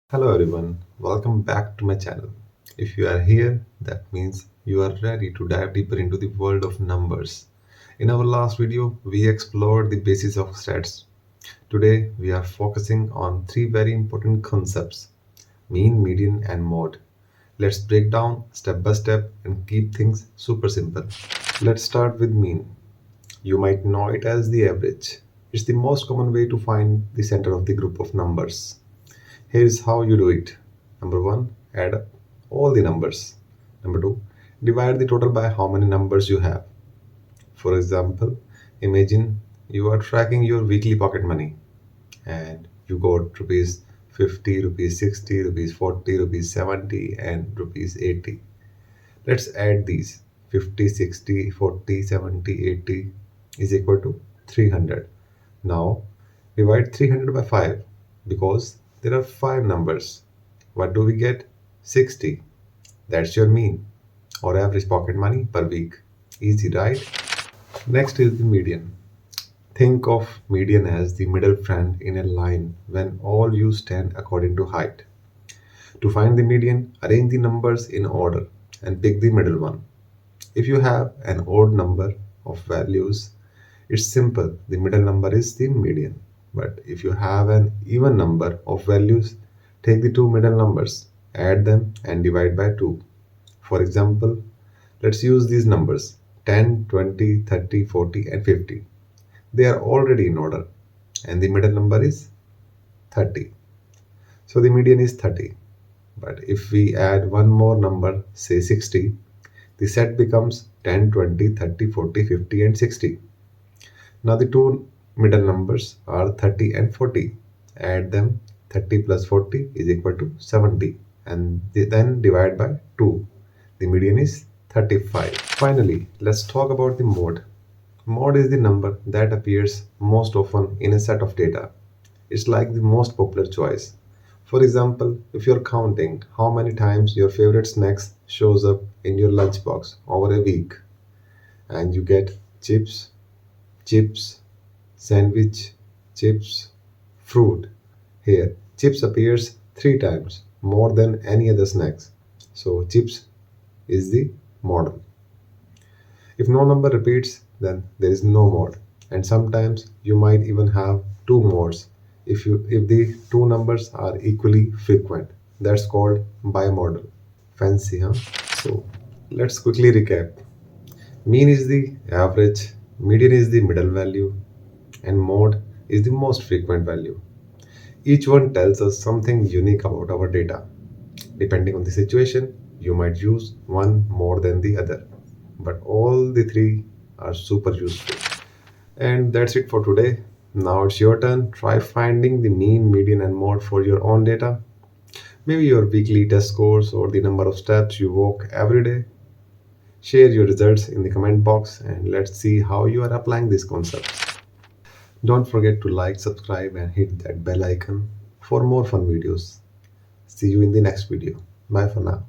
Hello everyone, welcome back to my channel. If you are here, that means you are ready to dive deeper into the world of numbers. In our last video, we explored the basis of stats. Today, we are focusing on three very important concepts: mean, median, and mode. Let's break down step by step and keep things super simple. Let's start with mean. You might know it as the average. It's the most common way to find the center of the group of numbers. Here's how you do it. Number one, add up all the numbers. Number two, divide the total by how many numbers you have. For example, imagine you are tracking your weekly pocket money and you got rupees 50, rupees 60, rupees 40, rupees 70, and rupees 80. Let's add these. 50, 60, 40, 70, 80 is equal to 300. Now divide 300 by 5 because there are 5 numbers. What do we get? 60. That's your mean or average pocket money per week. Easy, right? Next is the median. Think of median as the middle friend in a line when all you stand according to height. To find the median, arrange the numbers in order and pick the middle one. If you have an odd number of values, it's simple. The middle number is the median. But if you have an even number of values, take the two middle numbers, add them, and divide by 2. For example, let's use these numbers: 10, 20, 30, 40, and 50. They are already in order, and the middle number is 30. So the median is 30. But if we add one more number, say 60, the set becomes 10, 20, 30, 40, 50, and 60. Now the two middle numbers are 30 and 40. Add them. 30 plus 40 is equal to 70, and then divide by 2. The median is 35. Finally, let's talk about the mode. Mode is the number that appears most often in a set of data. It's like the most popular choice. For example, if you're counting how many times your favorite snacks shows up in your lunchbox over a week, and you get chips, chips, sandwich, chips, fruit. Here, chips appears 3 times more than any other snacks. So chips is the model. If no number repeats, then there is no mode. And sometimes you might even have two modes if the two numbers are equally frequent. That's called bimodal. Fancy, huh? So let's quickly recap. Mean is the average, median is the middle value, and mode is the most frequent value. Each one tells us something unique about our data. Depending on the situation, you might use one more than the other, but all the three are super useful. And that's it for today. Now it's your turn. Try finding the mean, median, and mode for your own data. Maybe your weekly test scores or the number of steps you walk every day. Share your results in the comment box and let's see how you are applying these concepts. Don't forget to like, subscribe, and hit that bell icon for more fun videos. See you in the next video. Bye for now.